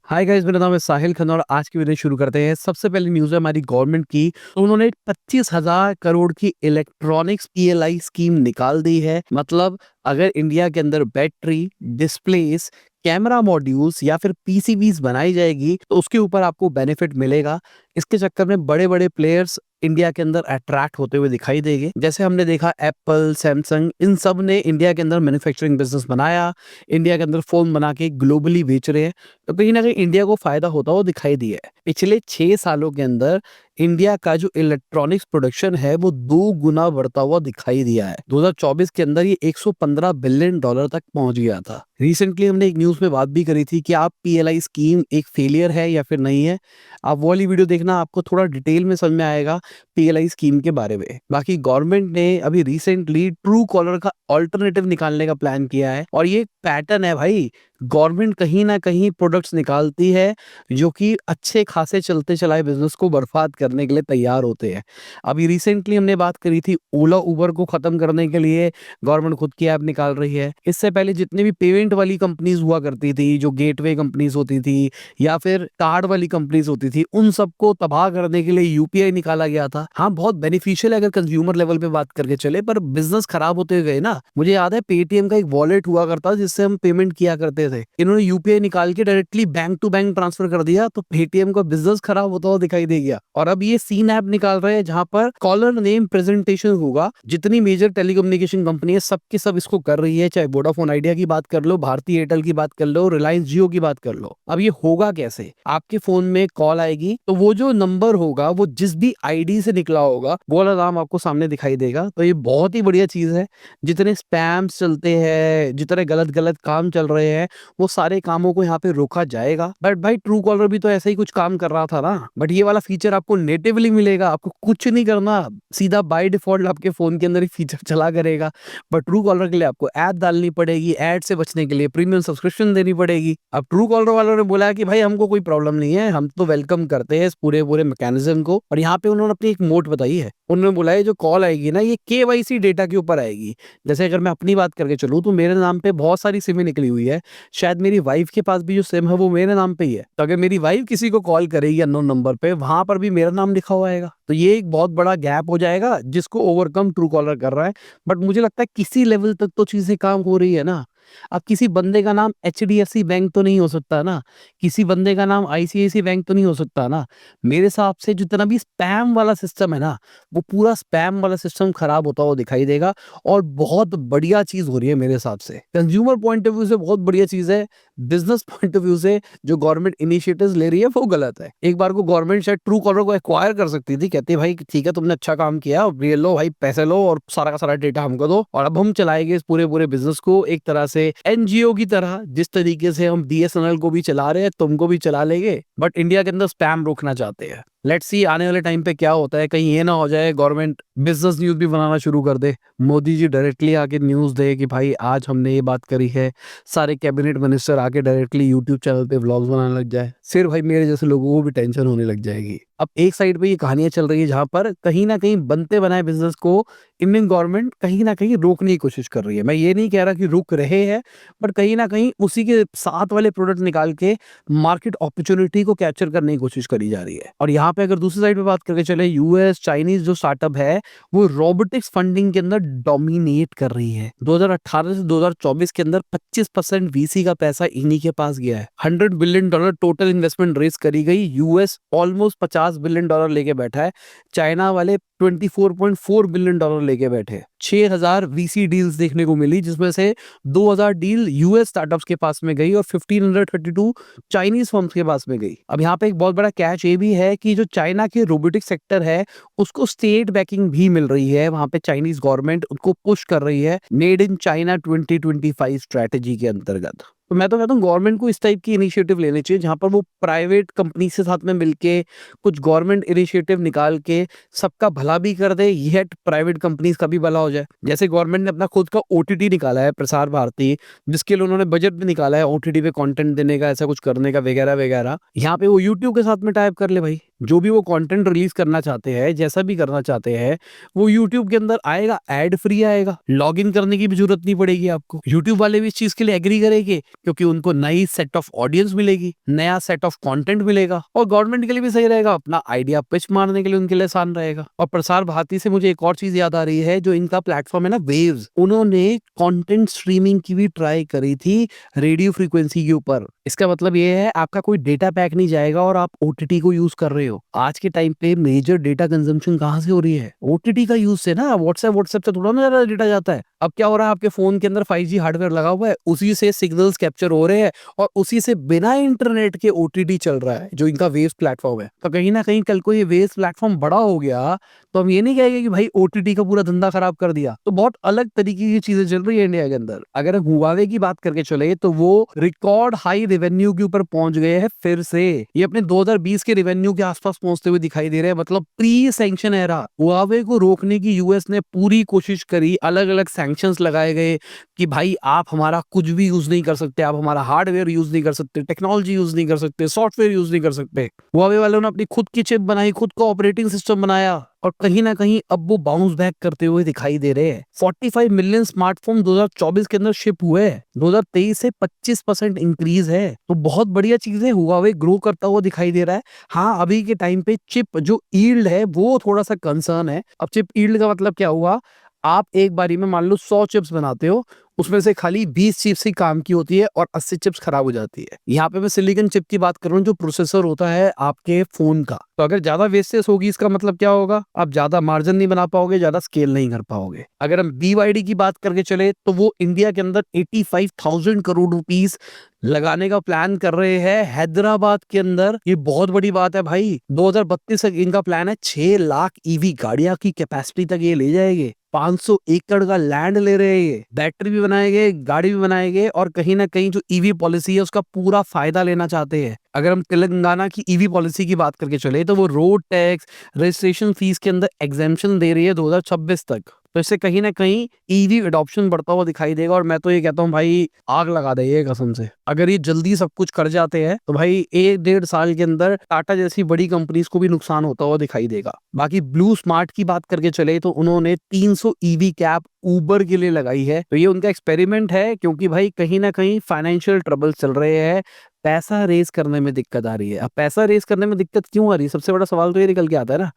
Hi guys, मेरा नाम है साहिल खन्ना और आज की वीडियो शुरू करते हैं। सबसे पहले न्यूज़ है हमारी गवर्नमेंट की। तो उन्होंने 25,000 करोड़ की इलेक्ट्रॉनिक्स पीएलआई स्कीम निकाल दी है। मतलब अगर इंडिया के अंदर बैटरी, डिस्प्लेस, कैमरा मॉड्यूल्स या फिर पीसीबीज बनाई जाएगी तो उसके ऊपर आपको बेनिफिट मिलेगा। इसके चक्कर में बड़े-बड़े प्लेयर्स इंडिया के अंदर अट्रैक्ट होते हुए दिखाई देंगे। जैसे हमने देखा एप्पल, सैमसंग, इन सब ने इंडिया के अंदर मैन्युफैक्चरिंग बिजनेस बनाया, इंडिया के अंदर फोन बना के ग्लोबली बेच रहे हैं। तो कहीं न कहीं इंडिया को फ़ायदा होता हुआ दिखाई दिया है। पिछले 6 सालों के अंदर इंडिया का जो इलेक्ट्रॉनिक्स प्रोडक्शन है वो 2 गुना बढ़ता हुआ दिखाई दिया है। 2024 के अंदर ये $115 बिलियन तक पहुँच गया था। रिसेंटली हमने एक न्यूज़ में बात भी करी थी कि आप पीएलआई स्कीम एक फेलियर है या फिर नहीं है। आप वो वाली वीडियो देखना, आपको थोड़ा डिटेल में समझ में आएगा पीएलआई स्कीम के बारे में। बाकी गवर्नमेंट ने अभी रिसेंटली ट्रू कॉलर का अल्टरनेटिव निकालने का प्लान किया है और ये पैटर्न है भाई। गवर्नमेंट कहीं न कहीं प्रोडक्ट्स निकालती है जो कि अच्छे खासे चलते चलाए बिज़नेस को बर्बाद करने के लिए तैयार होते हैं। अभी रिसेंटली हमने बात करी थी ओला, उबर को खत्म करने के लिए गवर्नमेंट खुद की ऐप निकाल रही है। इससे पहले जितनी भी पेमेंट वाली कंपनीज़ हुआ करती थी, जो गेटवे कंपनीज़ होती थी या फिर कार्ड वाली कंपनीज़ होती थी, उन सबको तबाह करने के लिए यूपीआई निकाला गया था। हाँ, बहुत बेनिफिशियल है अगर कंज्यूमर लेवल पे बात करके चले, पर बिज़नेस खराब होते गए ना। मुझे याद है पेटीएम का एक वॉलेट हुआ करता जिससे हम पेमेंट किया करते थे। इन्होंने यूपीआई निकाल के directly bank to bank transfer कर दिया तो पेटीएम का बिज़नेस खराब होता हुआ दिखाई दे गया। और अब ये सीन ऐप निकाल रहे हैं जहाँ पर कॉलर नेम प्रेजेंटेशन होगा। जितनी मेजर टेलीकम्युनिकेशन कंपनी है सब की सब इसको कर रही है, चाहे वोडाफोन आइडिया की बात कर लो, भारती एयरटेल की बात कर लो, रिलायंस जियो की बात कर लो। अब ये होगा कैसे? आपके फोन में कॉल आएगी तो वो जो नंबर होगा वो जिस भी आईडी से निकला होगा वो वाला नाम आपको सामने दिखाई देगा। तो ये बहुत ही बढ़िया चीज है। जितने स्पैम्स चलते हैं, जितने गलत गलत काम चल रहे हैं, वो सारे कामों को यहाँ पे रोका जाएगा। बट भाई ट्रू कॉलर भी तो ऐसा ही कुछ काम कर रहा था ना। बट ये वाला फीचर आपको नेटिवली मिलेगा, आपको कुछ नहीं करना, सीधा बाय डिफॉल्ट आपके फोन के अंदर ही फीचर चला करेगा। बट ट्रू कॉलर के लिए आपको ऐप डालनी पड़ेगी, ऐड से बचने के लिए प्रीमियम सब्सक्रिप्शन देनी पड़ेगी। अब ट्रू कॉलर वालों ने बोला कि भाई हमको कोई प्रॉब्लम नहीं है, हम तो वेलकम करते हैं इस पूरे पूरे मैकेनिज्म को। और यहाँ पे उन्होंने अपनी एक मोट बताई है। उन्होंने बोला है जो कॉल आएगी ना ये केवाईसी डेटा के ऊपर आएगी। जैसे अगर मैं अपनी बात करके चलूँ तो मेरे नाम पे बहुत सारी सिमें निकली हुई है। शायद मेरी वाइफ के पास भी जो सिम है वो मेरे नाम पे ही है। तो अगर मेरी वाइफ किसी को कॉल करेगी अननोन नंबर पे, वहां पर भी मेरा नाम लिखा हुआ आएगा। तो ये एक बहुत बड़ा गैप हो जाएगा जिसको ओवरकम ट्रू कॉलर कर रहा है। बट मुझे लगता है किसी लेवल तक तो चीजें काम हो रही है ना। अब किसी बंदे का नाम एचडीएफसी बैंक तो नहीं हो सकता ना, किसी बंदे का नाम आईसीआईसी बैंक तो नहीं हो सकता ना। मेरे हिसाब से जितना भी स्पैम वाला सिस्टम है ना, वो पूरा स्पैम वाला सिस्टम खराब होता हुआ दिखाई देगा। और बहुत बढ़िया चीज हो रही है मेरे हिसाब से, कंज्यूमर पॉइंट ऑफ व्यू से बहुत बढ़िया चीज है। बिजनेस पॉइंट ऑफ व्यू से जो गवर्नमेंट इनिशिएटिव्स ले रही है वो गलत है। एक बार को गवर्नमेंट शायद ट्रू कॉलर को एक्वायर कर सकती थी, कहती भाई ठीक है तुमने अच्छा काम किया, अब ये लो भाई पैसे लो और सारा का सारा डेटा हमको दो और अब हम चलाएंगे इस पूरे पूरे बिजनेस को एक तरह से एनजीओ की तरह। जिस तरीके से हम बीएसएनएल को भी चला रहे हैं तुमको भी चला लेंगे। बट इंडिया के अंदर स्पैम रोकना चाहते हैं। लेट्स सी आने वाले टाइम पे क्या होता है। कहीं ये ना हो जाए गवर्नमेंट बिजनेस न्यूज भी बनाना शुरू कर दे, मोदी जी डायरेक्टली आके न्यूज दे कि भाई आज हमने ये बात करी है, सारे कैबिनेट मिनिस्टर आके डायरेक्टली यूट्यूब चैनल पे व्लॉग्स बनाने लग जाए, फिर भाई मेरे जैसे लोगों को भी टेंशन होने लग जाएगी। अब एक साइड पे ये कहानियां चल रही है जहां पर कहीं ना कहीं बनते बनाए बिजनेस को इंडियन गवर्नमेंट कहीं ना कहीं रोकने की कोशिश कर रही है। मैं ये नहीं कह रहा कि रुक रहे हैं, बट कहीं ना कहीं उसी के साथ वाले प्रोडक्ट निकाल के मार्केट अपॉर्चुनिटी को कैप्चर करने की कोशिश करी जा रही है। और यहाँ पे अगर दूसरी साइड पे बात करके चले, यूएस चाइनीज जो स्टार्टअप है वो रोबोटिक्स फंडिंग के अंदर डोमिनेट कर रही है। 2018 से 2024 के अंदर 25% वीसी का पैसा इन्हीं के पास गया है। $100 बिलियन टोटल इन्वेस्टमेंट रेस करी गई। यूएस ऑलमोस्ट $50 बिलियन लेके बैठा है। चाइना वाले $24.4 बिलियन लेके बैठे। 6000 वीसी डील्स देखने को मिली जिसमें से 2000 डील यूएस स्टार्टअप्स के पास में गई और 1532 चाइनीज फर्म्स के पास में गई। अब यहाँ पे एक बहुत बड़ा कैच ये भी है कि जो चाइना के रोबोटिक सेक्टर है उसको स्टेट बैकिंग भी मिल रही है। वहां पे चाइनीज गवर्नमेंट उनको पुश कर रही है मेड इन चाइना 2025 स्ट्रेटेजी के अंतर्गत। तो मैं तो कहता हूँ गवर्नमेंट को इस टाइप की इनिशिएटिव लेने चाहिए जहां पर वो प्राइवेट कंपनी से साथ में मिलके कुछ गवर्नमेंट इनिशिएटिव निकाल के सबका भला भी कर दे, येट प्राइवेट कंपनीज का भी भला हो जाए। जैसे गवर्नमेंट ने अपना खुद का ओटीटी निकाला है, प्रसार भारती, जिसके लिए उन्होंने बजट भी निकाला है ओटीटी पे कंटेंट देने का, ऐसा कुछ करने का वगैरह वगैरह। यहाँ पे वो यूट्यूब के साथ में टाइप कर ले भाई। जो भी वो कंटेंट रिलीज करना चाहते हैं, जैसा भी करना चाहते हैं, वो यूट्यूब के अंदर आएगा, एड फ्री आएगा, लॉगिन करने की भी जरूरत नहीं पड़ेगी आपको। यूट्यूब वाले भी इस चीज के लिए एग्री करेंगे क्योंकि उनको नई सेट ऑफ ऑडियंस मिलेगी, नया सेट ऑफ कंटेंट मिलेगा, और गवर्नमेंट के लिए भी सही रहेगा, अपना आइडिया पिच मारने के लिए उनके लिए आसान रहेगा। और प्रसार भारती से मुझे एक और चीज याद आ रही है, जो इनका प्लेटफॉर्म है ना वेव्स, उन्होंने कंटेंट स्ट्रीमिंग की भी ट्राई करी थी रेडियो फ्रीक्वेंसी के ऊपर। इसका मतलब ये है आपका कोई डेटा पैक नहीं जाएगा और आप ओटीटी को यूज कर रहे हो। आज के टाइम पे मेजर डेटा कंजम्पशन कहाँ से हो रही है? ओटीटी का यूज से ना। व्हाट्सएप से थोड़ा ना ज्यादा डेटा जाता है। अब क्या हो रहा है, आपके फोन के अंदर 5G हार्डवेयर लगा हुआ है, उसी से सिग्नल्स कैप्चर हो रहे हैं और उसी से बिना इंटरनेट के ओटीटी चल रहा है, जो इनका वेव्स प्लेटफॉर्म है। तो कहीं ना कहीं कल को ये वेव्स प्लेटफॉर्म बड़ा हो गया तो हम ये नहीं कहेंगे कि भाई ओटीटी का पूरा धंधा खराब कर दिया। तो बहुत अलग तरीके की चीजें चल रही है इंडिया के अंदर। अगर हम हुआवे की बात करके चले तो वो रिकॉर्ड हाई रेवेन्यू के ऊपर पहुंच गए हैं फिर से। ये अपने 2020 के रेवेन्यू के आसपास पहुंचते हुए दिखाई दे रहे हैं। मतलब प्री सैंक्शन एरा, हुआवे को रोकने की यूएस ने पूरी कोशिश करी, अलग अलग सैंक्शंस लगाए गए कि भाई आप हमारा कुछ भी यूज नहीं कर सकते, आप हमारा हार्डवेयर यूज नहीं कर सकते, टेक्नोलॉजी यूज नहीं कर सकते, सॉफ्टवेयर यूज नहीं कर सकते। हुआवे वालों ने अपनी खुद की चिप बनाई, खुद का ऑपरेटिंग सिस्टम बनाया, और कहीं ना कहीं अब वो बाउंस बैक करते हुए दिखाई दे रहे हैं। 45 मिलियन स्मार्टफोन 2024 के अंदर शिप हुए हैं। 2023 से 25% इंक्रीज है। तो बहुत बढ़िया चीजें, हुआवे ग्रो करता हुआ दिखाई दे रहा है। हाँ, अभी के टाइम पे चिप जो ईल्ड है वो थोड़ा सा कंसर्न है। अब चिप ईल्ड का मतलब क्या हुआ, आप एक बारी में मान लो 100 चिप्स बनाते हो, उसमें से खाली 20 चिप्स ही काम की होती है और 80 चिप्स खराब हो जाती है। यहाँ पे मैं सिलिकॉन चिप की बात कर रहा हूँ, जो प्रोसेसर होता है आपके फोन का। तो अगर ज्यादा वेस्टेज होगी, इसका मतलब क्या होगा, आप ज्यादा मार्जिन नहीं बना पाओगे, ज्यादा स्केल नहीं कर पाओगे। अगर हम BYD की बात करके चले तो वो इंडिया के अंदर 85,000 करोड़ रुपीस लगाने का प्लान कर रहे हैं हैदराबाद के अंदर। ये बहुत बड़ी बात है भाई। 2032 तक इनका प्लान है, 6 लाख ईवी गाड़ियां की कैपेसिटी तक ये ले जाएंगे। 500 एकड़ का लैंड ले रहे हैं ये। बैटरी भी बनाएंगे, गाड़ी भी बनाएंगे, और कहीं ना कहीं जो ईवी पॉलिसी है उसका पूरा फायदा लेना चाहते हैं। अगर हम तेलंगाना की ईवी पॉलिसी की बात करके चले तो वो रोड टैक्स, रजिस्ट्रेशन फीस के अंदर एग्जेम्पशन दे रही है 2026 तक। तो इससे कहीं ना कहीं ईवी एडॉप्शन बढ़ता हुआ दिखाई देगा। और मैं तो ये कहता हूँ भाई, आग लगा दे ये कसम से। अगर ये जल्दी सब कुछ कर जाते हैं तो भाई 1-1.5 साल के अंदर टाटा जैसी बड़ी कंपनीज को भी नुकसान होता हुआ दिखाई देगा। बाकी ब्लू स्मार्ट की बात करके चले तो उन्होंने 300 ईवी कैप उबर के लिए लगाई है। तो ये उनका एक्सपेरिमेंट है, क्योंकि भाई कहीं ना कहीं फाइनेंशियल ट्रबल चल रहे हैं, पैसा रेज करने में दिक्कत आ रही है। अब पैसा रेज करने में दिक्कत क्यों आ रही है, सबसे बड़ा सवाल तो ये निकल के आता है ना।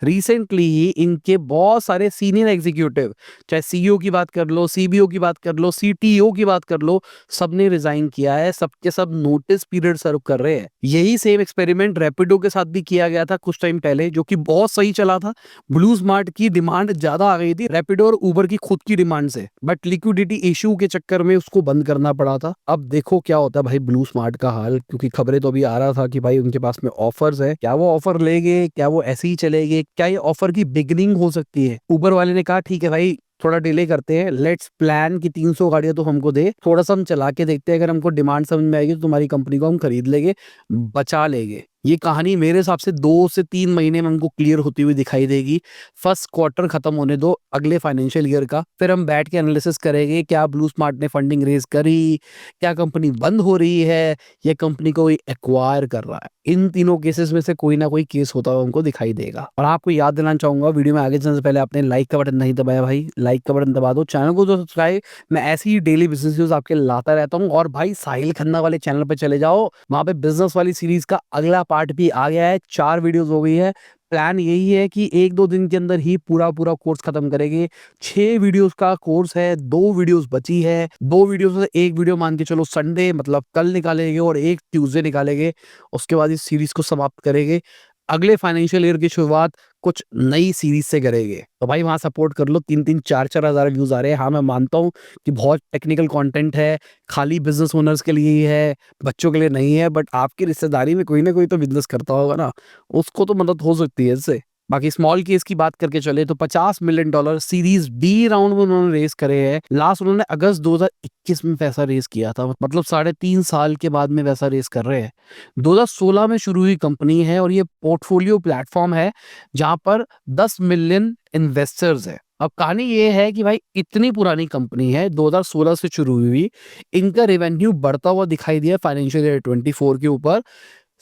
रिसेंटली ही इनके बहुत सारे सीनियर एग्जीक्यूटिव, चाहे सीईओ की बात कर लो, सीबीओ की बात कर लो, सीटीओ की बात कर लो, सबने रिजाइन किया है। सबके सब नोटिस पीरियड सर्व कर रहे हैं। यही सेम एक्सपेरिमेंट रैपिडो के साथ भी किया गया था कुछ टाइम पहले, जो कि बहुत सही चला था। ब्लू स्मार्ट की डिमांड ज्यादा आ गई थी रैपिडो और उबर की खुद की डिमांड से, बट लिक्विडिटी इशू के चक्कर में उसको बंद करना पड़ा था। अब देखो क्या होता है भाई ब्लू स्मार्ट का हाल, क्योंकि खबरें तो अभी आ रहा था कि भाई उनके पास में ऑफर्स है। क्या वो ऑफर लेंगे, क्या वो ऐसे ही चलेंगे, क्या ये ऑफर की बिगनिंग हो सकती है? उबर वाले ने कहा ठीक है भाई, थोड़ा डिले करते हैं, लेट्स प्लान की 300 गाड़ियां तो हमको दे, थोड़ा सा हम चला के देखते हैं, अगर हमको डिमांड समझ में आएगी तो तुम्हारी कंपनी को हम खरीद लेंगे, बचा लेंगे। ये कहानी मेरे हिसाब से 2 से 3 महीने में हमको क्लियर होती हुई दिखाई देगी। फर्स्ट क्वार्टर खत्म होने दो अगले फाइनेंशियल ईयर का, फिर हम बैठ के एनालिसिस करेंगे क्या ब्लू स्मार्ट ने फंडिंग रेज करी, क्या कंपनी बंद हो रही है, या कंपनी को कोई एक्वायर कर रहा है। इन तीनों केसेस में से कोई ना कोई केस होता हुआ हमको दिखाई देगा। और आपको याद दिलाना चाहूंगा, वीडियो में आगे चलने से पहले आपने लाइक का बटन नहीं दबाया भाई, लाइक का बटन दबा दो, चैनल को तो सब्सक्राइब। मैं ऐसी ही डेली बिजनेस न्यूज आपके लाता रहता हूँ। और भाई साहिल खन्ना वाले चैनल पे चले जाओ, वहां पे बिजनेस वाली सीरीज का अगला पार्ट भी आ गया है, 4 वीडियोस हो गई है। प्लान यही है कि 1-2 दिन के अंदर ही पूरा पूरा कोर्स खत्म करेंगे। 6 वीडियोस का कोर्स है, 2 वीडियोस बची है। 2 वीडियोस में से एक वीडियो मान के चलो संडे मतलब कल निकालेंगे और एक ट्यूसडे निकालेंगे। उसके बाद इस सीरीज को समाप्त करेंगे। अगले फाइनेंशियल ईयर की शुरुआत कुछ नई सीरीज से करेंगे। तो भाई वहां सपोर्ट कर लो। 3-3 4-4 हजार व्यूज आ रहे हैं। हाँ, मैं मानता हूँ कि बहुत टेक्निकल कंटेंट है, खाली बिजनेस ओनर्स के लिए ही है, बच्चों के लिए नहीं है, बट आपकी रिश्तेदारी में कोई ना कोई तो बिजनेस करता होगा ना, उसको तो मदद हो सकती है इससे। बाकी स्मॉल केस की बात करके चले तो $50 मिलियन सीरीज बी राउंड में उन्होंने रेस करे हैं। लास्ट उन्होंने अगस्त 2021 में पैसा रेस किया था, मतलब 3.5 साल के बाद में पैसा रेस कर रहे हैं। 2016 में शुरू हुई कंपनी है और ये पोर्टफोलियो प्लेटफॉर्म है जहां पर 10 मिलियन इन्वेस्टर्स है। अब कहानी ये है कि भाई इतनी पुरानी कंपनी है, 2016 से शुरू हुई, इनका रेवेन्यू बढ़ता हुआ दिखाई दिया फाइनेंशियल ईयर 24 के ऊपर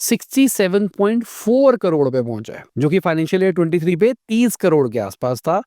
67.4 करोड़ पे पहुंचा है, जो कि फाइनेंशियल ईयर 23 पे 30 करोड़ के आसपास था।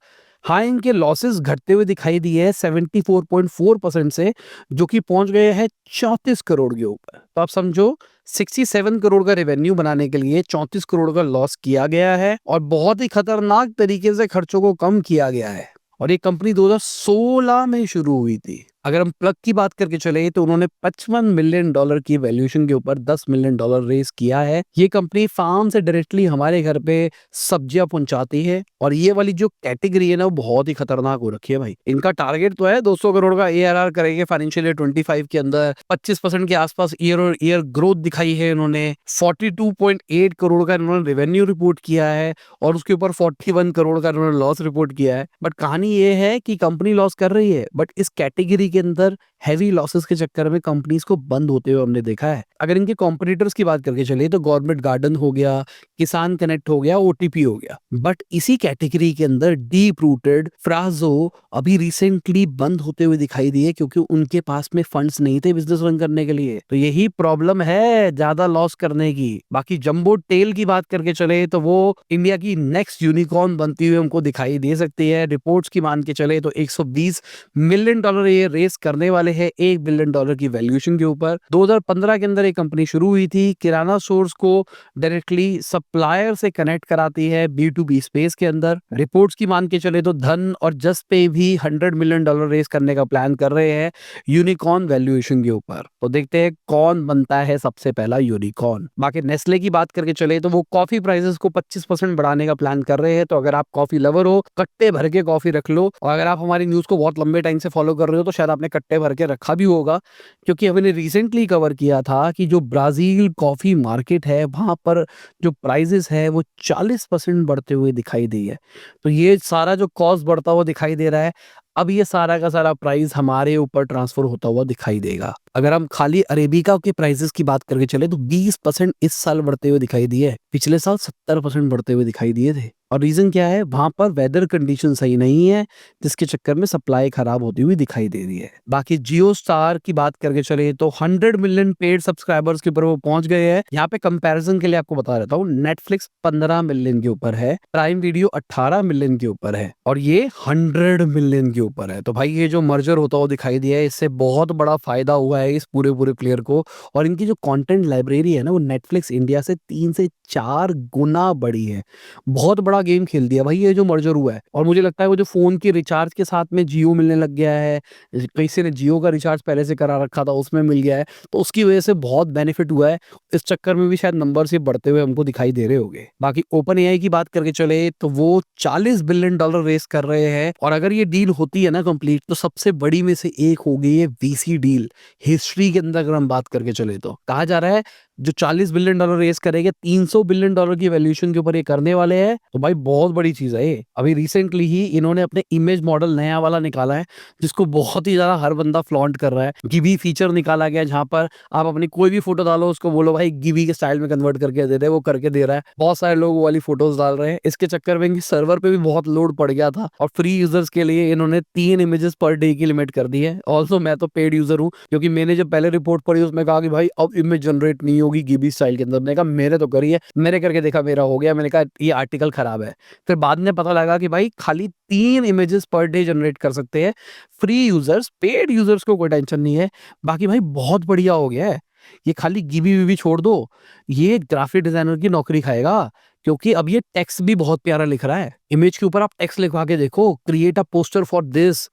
हाँ, इनके लॉसेस घटते हुए दिखाई दिए है 74.4% से, जो कि पहुंच गए हैं 34 करोड़ के ऊपर। तो आप समझो 67 करोड़ का रेवेन्यू बनाने के लिए 34 करोड़ का लॉस किया गया है और बहुत ही खतरनाक तरीके से खर्चों को कम किया गया है। और ये कंपनी 2016 में शुरू हुई थी। अगर हम प्लग की बात करके चले तो उन्होंने $55 मिलियन की वैल्यूएशन के ऊपर $10 मिलियन रेज किया है। ये कंपनी फार्म से डायरेक्टली हमारे घर पे सब्जियां पहुंचाती है और ये वाली जो कैटेगरी है ना, वो बहुत ही खतरनाक हो रखी है भाई। इनका टारगेट तो है 200 करोड़ का ARR करेंगे फाइनेंशियल ईयर 25 के अंदर। 25% के आसपास ईयर और ईयर ग्रोथ दिखाई है इन्होंने। 42.8 करोड़ का इन्होंने रेवेन्यू रिपोर्ट किया है और उसके ऊपर 41 करोड़ का इन्होंने लॉस रिपोर्ट किया है। बट कहानी ये है कि कंपनी लॉस कर रही है, बट इस कैटेगरी के अंदर हैवी लॉसेस के चक्कर में कंपनीज को बंद होते हुए हमने देखा है। अगर इनके कॉम्पिटिटर्स की बात करके चले तो गवर्नमेंट गार्डन हो गया, किसान कनेक्ट हो गया, OTP हो गया। बट इसी कैटेगरी के अंदर डीप रूटेड फ्राजो अभी रिसेंटली बंद होते हुए दिखाई दिए, क्योंकि उनके पास में फंड्स नहीं थे बिजनेस रन करने के लिए। तो यही प्रॉब्लम है ज्यादा लॉस करने की। बाकी जंबो टेल की बात करके चले तो वो इंडिया की नेक्स्ट यूनिकॉर्न बनती हुई हमको दिखाई दे सकती है। रिपोर्ट्स की मान के चले तो $120 मिलियन ये रेस करने वाले हैं $1 बिलियन की वैल्यूएशन के ऊपर। 2015 के अंदर एक कंपनी शुरू हुई थी, किराना स्टोर्स को डायरेक्टली सप्लायर से कनेक्ट कराती है B2B स्पेस के अंदर। रिपोर्ट्स की मान के चले तो धन और जस्ट पे भी $100 मिलियन रेस करने का प्लान कर रहे हैं यूनिकॉर्न वैल्यूएशन के ऊपर। तो देखते हैं कौन बनता है सबसे पहला यूनिकॉर्न। बाकी नेस्ले की बात करके चले तो वो कॉफी प्राइसेस को 25% बढ़ाने का प्लान कर रहे हैं। तो अगर आप कॉफी लवर हो, कट्टे भर के कॉफी रख लो। और अगर आप हमारी न्यूज को बहुत लंबे टाइम से फॉलो कर रहे हो तो शायद आपने कट्टे भर के रखा भी होगा, क्योंकि हमने रिसेंटली कवर किया था कि जो ब्राजील कॉफी मार्केट है वहां पर जो प्राइसेस है वो 40% बढ़ते हुए दिखाई दी है। तो ये सारा जो कॉस्ट बढ़ता हुआ दिखाई दे रहा है, अब ये सारा का सारा प्राइस हमारे ऊपर ट्रांसफर होता हुआ दिखाई देगा। अगर हम खाली अरेबिका के प्राइसेस की बात करके चले तो 20% इस साल बढ़ते हुए दिखाई दिए, पिछले साल 70% बढ़ते हुए दिखाई दिए थे। और रीजन क्या है, वहां पर वेदर कंडीशन सही नहीं है, जिसके चक्कर में सप्लाई खराब होती हुई दिखाई दे रही है। बाकी जियो स्टार की बात करके चले तो 100 मिलियन पेड सब्सक्राइबर्स के ऊपर वो पहुंच गए हैं। यहाँ पे कंपैरिजन के लिए आपको बता देता हूँ, नेटफ्लिक्स 15 मिलियन के ऊपर है, प्राइम वीडियो 18 मिलियन के ऊपर है और ये 100 मिलियन के ऊपर है। तो भाई ये जो मर्जर होता हुआ दिखाई दिया है, इससे बहुत बड़ा फायदा हुआ है इस पूरे प्लेयर को। और इनकी जो कंटेंट लाइब्रेरी है ना, वो नेटफ्लिक्स इंडिया से 3 से 4 गुना बड़ी है। बहुत बड़ा गेम खेल दिया भाई ये जो मर्जर हुआ है। और मुझे लगता है वो जो फोन के रिचार्ज के साथ में जियो मिलने लग गया है, किसी ने जियो का रिचार्ज पहले से करा रखा था उसमें मिल गया है, तो उसकी वजह से बहुत बेनिफिट हुआ है। इस चक्कर में भी शायद नंबर से बढ़ते हुए हमको दिखाई दे रहे होंगे। बाकी ओपन एआई की बात करके चले तो वो $40 बिलियन रेस कर रहे हैं। और अगर ये डील होती है ना कंप्लीट, तो सबसे बड़ी में से एक होगी ये VC डील हिस्ट्री के अंदर। अगर हम बात करके चले तो कहा जा रहा है जो $40 बिलियन रेस करेंगे, $300 बिलियन की वैल्यूएशन के ऊपर ये करने वाले हैं। तो भाई बहुत बड़ी चीज है ये। अभी रिसेंटली ही इन्होंने अपने इमेज मॉडल नया वाला निकाला है, जिसको बहुत ही ज्यादा हर बंदा फ्लॉन्ट कर रहा है। गिवी फीचर निकाला गया, जहां पर आप अपनी कोई भी फोटो डालो, उसको बोलो भाई गिवी के स्टाइल में कन्वर्ट करके दे दे, वो करके दे रहा है। बहुत सारे लोग वो वाली फोटोज डाल रहे हैं। इसके चक्कर में इनकी सर्वर पे भी बहुत लोड पड़ गया था और फ्री यूजर्स के लिए इन्होंने 3 इमेजेस पर डे की लिमिट कर दी है। ऑल्सो मैं तो पेड यूजर हूँ, क्योंकि मैंने जब पहले रिपोर्ट पढ़ी उसमें कहा कि भाई अब इमेज जनरेट नहीं होगी गिबी स्टाइल के अंदर। मैंने कहा मेरे तो करी है, मैंने करके देखा मेरा हो गया। मैंने कहा ये आर्टिकल खराब है। फिर बाद में पता लगा कि भाई खाली 3 इमेजेस पर डे जनरेट कर सकते हैं फ्री यूजर्स। पेड यूजर्स को कोई टेंशन नहीं है। बाकी भाई बहुत बढ़िया हो गया है ये। खाली गिबी विबी छोड़ दो, ये ग्राफिक डिजाइनर की नौकरी खाएगा, क्योंकि अब ये टेक्स्ट भी बहुत प्यारा लिख रहा है। इमेज के ऊपर आप टेक्स्ट लिखवा के देखो, create a poster for this,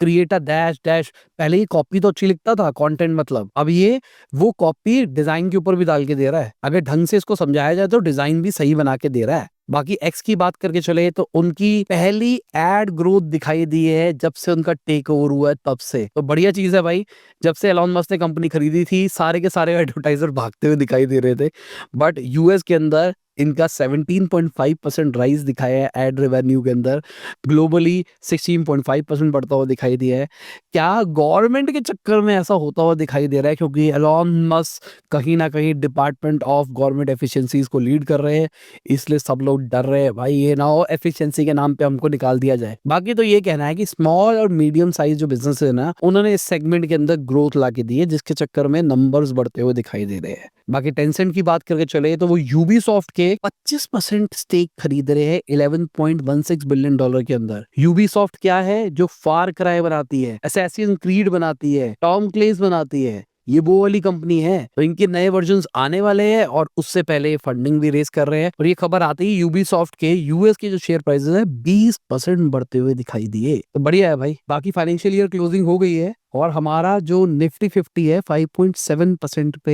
create a dash dash. पहले ये कॉपी तो अच्छी लिखता था, कंटेंट मतलब, अब ये वो कॉपी डिजाइन के ऊपर भी डाल के दे रहा है। अगर ढंग से इसको समझाया जाए तो डिजाइन भी सही बना के दे रहा है। बाकी एक्स की बात करके चले तो उनकी पहली एड ग्रोथ दिखाई दी है जब से उनका टेक ओवर हुआ है, तब से। तो बढ़िया चीज है भाई। जब से एलॉन मस्क ने कंपनी खरीदी थी, सारे के सारे एडवर्टाइजर भागते हुए दिखाई दे रहे थे, बट यूएस के अंदर इनका 17.5% राइज दिखाया है एड रेवेन्यू के अंदर, ग्लोबली 16.5% बढ़ता हुआ दिखाई दिया है। क्या गवर्नमेंट के चक्कर में ऐसा होता हुआ दिखाई दे रहा है, क्योंकि एलॉन मस्क कहीं ना कहीं डिपार्टमेंट ऑफ गवर्नमेंट एफिशिएंसीज को लीड कर रहे हैं, इसलिए सब लोग डर रहे हैं भाई ये ना हो एफिशिएंसी के नाम पे हमको निकाल दिया जाए। बाकी तो ये कहना है कि स्मॉल और मीडियम साइज जो बिजनेस है ना, उन्होंने इस सेगमेंट के अंदर ग्रोथ ला के दी है, जिसके चक्कर में नंबर्स बढ़ते हुए दिखाई दे रहे हैं। बाकी टेंसेंट की बात करके चले तो वो यूबीसॉफ्ट के 25% स्टेक खरीद रहे हैं $11.16 बिलियन के अंदर। यूबीसॉफ्ट क्या है, जो फार क्राई बनाती है, असैसिन क्रीड बनाती है, टॉम क्लेस बनाती है, ये वो वाली कंपनी है। तो इनके नए वर्जन्स आने वाले हैं और उससे पहले फंडिंग भी रेस कर रहे हैं। और ये खबर आते ही यूबीसॉफ्ट के यूएस के जो शेयर प्राइसेस है 20% बढ़ते हुए दिखाई दिए। तो बढ़िया है भाई। बाकी फाइनेंशियल ईयर क्लोजिंग हो गई है और हमारा जो निफ्टी 50 है 5.7% पे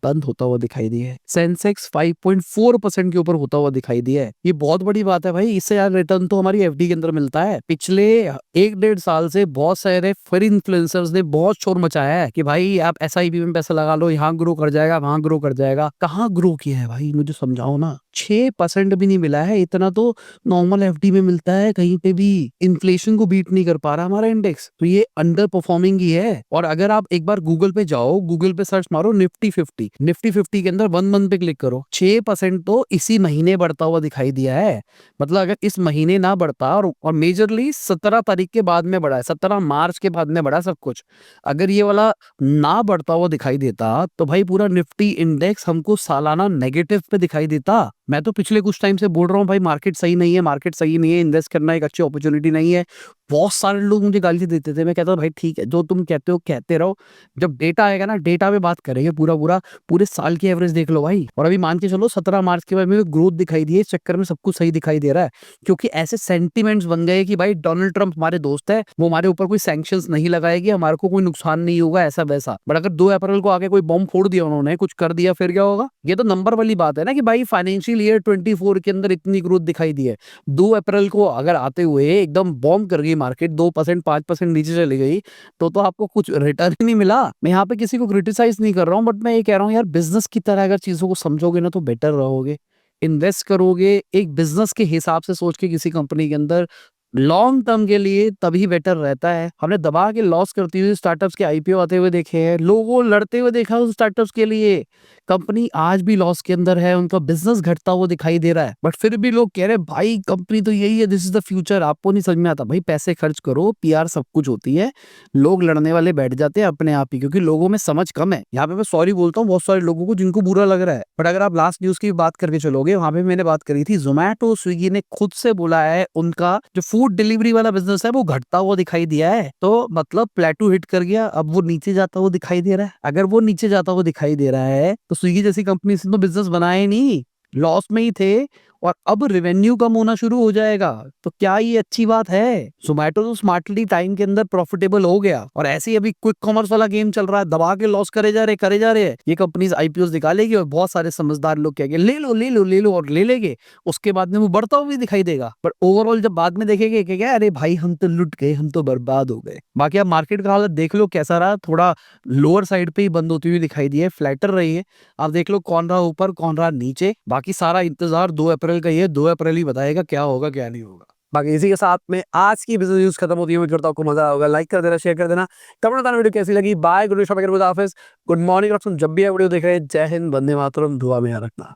बंद होता हुआ दिखाई दिया है। सेंसेक्स 5.4% के ऊपर होता हुआ दिखाई दिया है। ये बहुत बड़ी बात है भाई, इससे यार रिटर्न तो हमारी एफडी के अंदर मिलता है। पिछले 1-1.5 साल से बहुत सारे फिर इन्फ्लुएंसर्स ने बहुत शोर मचाया है कि भाई आप एसआईपी में पैसा लगा लो, यहाँ ग्रो कर जाएगा, वहां ग्रो कर जाएगा। कहाँ ग्रो किया है भाई, मुझे समझाओ ना। 6% भी नहीं मिला है, इतना तो नॉर्मल एफडी में मिलता है कहीं पे भी। इन्फ्लेशन को बीट नहीं कर पा रहा हमारा इंडेक्स, तो ये अंडर परफॉर्मिंग ही है। और अगर आप एक बार गूगल पे जाओ, गूगल पे सर्च मारो निफ्टी 50, निफ्टी 50 के अंदर 1 मंथ पे क्लिक करो, 6% तो इसी महीने बढ़ता हुआ दिखाई दिया है। मतलब अगर इस महीने ना बढ़ता और मेजरली 17 तारीख के बाद में बढ़ा है, 17 मार्च के बाद में बढ़ा सब कुछ, अगर ये वाला ना बढ़ता हुआ दिखाई देता तो भाई पूरा निफ्टी इंडेक्स हमको सालाना नेगेटिव पे दिखाई देता। मैं तो पिछले कुछ टाइम से बोल रहा हूँ भाई मार्केट सही नहीं है, मार्केट सही नहीं है, इन्वेस्ट करना एक अच्छी अपॉर्चुनिटी नहीं है। बहुत सारे लोग मुझे गाली देते थे, मैं कहता था भाई ठीक है जो तुम कहते हो कहते रहो, जब डेटा आएगा ना डेटा पे बात करेंगे। पूरा पूरा पूरे साल की एवरेज देख लो भाई। और अभी मान के चलो 17 मार्च के बाद में ग्रोथ दिखाई दी है, इस चक्कर में सब कुछ सही दिखाई दे रहा है। क्योंकि ऐसे सेंटिमेंट्स बन गए कि भाई डोनाल्ड ट्रंप हमारे दोस्त है, वो हमारे ऊपर कोई सैंक्शंस नहीं लगाएगी, हमारे को कोई नुकसान नहीं होगा, ऐसा वैसा। बट अगर 2 अप्रैल को आके कोई बॉम्ब फोड़ दिया, उन्होंने कुछ कर दिया, फिर क्या होगा। ये तो नंबर वाली बात है ना कि भाई फाइनेंशियल ईयर 24 के अंदर इतनी ग्रोथ दिखाई दी है, 2 अप्रैल को अगर आते हुए एकदम बॉम्ब कर गई मार्केट, 2% 5% नीचे चली गई, तो आपको कुछ रिटर्न ही नहीं मिला। मैं यहाँ पे किसी को क्रिटिसाइज नहीं कर रहा हूँ, बट मैं ये कह रहा हूँ यार बिजनेस की तरह अगर चीजों को समझोगे ना तो बेटर रहोगे। इन्वेस्ट करोगे एक बिजनेस के हिसाब से सोच के किसी कंपनी के अंदर, लॉन्ग टर्म के लिए तभी बेटर रहता है। हमने दबा के लॉस करती हुई स्टार्टअप्स के आईपीओ आते हुए देखे हैं, लोगों लड़ते हुए देखा उस स्टार्टअप्स के लिए। कंपनी आज भी लॉस के अंदर है, उनका बिजनेस घटता हुआ दिखाई दे रहा है, बट फिर भी लोग कह रहे हैं भाई कंपनी तो यही है, दिस इज द फ्यूचर। आपको नहीं समझ में आता भाई, पैसे खर्च करो, पीआर सब कुछ होती है। लोग लड़ने वाले बैठ जाते हैं अपने आप ही, क्योंकि लोगों में समझ कम है। यहाँ पे मैं सॉरी बोलता हूँ बहुत सारे लोगों को जिनको बुरा लग रहा है, बट अगर आप लास्ट न्यूज की बात करके चलोगे, वहां पे मैंने बात करी थी, जोमैटो स्विगी ने खुद से बोला है उनका जो फूड डिलीवरी वाला बिजनेस है वो घटता हुआ दिखाई दिया है। तो मतलब प्लेटू हिट कर गया, अब वो नीचे जाता हुआ दिखाई दे रहा है। अगर वो नीचे जाता हुआ दिखाई दे रहा है तो स्विगी जैसी कंपनी से तो बिजनेस बनाए नहीं, लॉस में ही थे, और अब रेवेन्यू कम होना शुरू हो जाएगा। तो क्या ये अच्छी बात है? जोमैटो तो स्मार्टली टाइम के अंदर प्रॉफिटेबल हो गया, और ऐसे ही अभी क्विक कॉमर्स वाला गेम चल रहा है, दबा के लॉस करे जा रहे हैं। ये कंपनीज आईपीओ निकालेगी और बहुत सारे समझदार लोग कहेंगे ले लो ले लो ले लो, और ले लेंगे। उसके बाद में वो बढ़ता हुआ भी दिखाई देगा, पर ओवरऑल जब बाद में देखेंगे कि क्या अरे भाई हम तो लुट गए, हम तो बर्बाद हो गए। बाकी आप मार्केट का हालत देख लो कैसा रहा, थोड़ा लोअर साइड पे ही बंद होती हुई दिखाई दी है, फ्लैटर रही है। आप देख लो कौन रहा ऊपर कौन रहा नीचे। बाकी सारा इंतजार 2 अप्रैल का ही है, 2 अप्रैल ही बताएगा क्या होगा क्या नहीं होगा। बाकी इसी के साथ में आज की बिजनेस न्यूज खत्म होती है। उम्मीद करता हूं आपको मजा होगा। लाइक कर देना, शेयर कर देना, कमेंट बताना वीडियो कैसी लगी। Bye, good night, good morning, जब भी वीडियो देख रहे हैं। जय हिंद, वंदे मातरम, दुआ में याद रखना।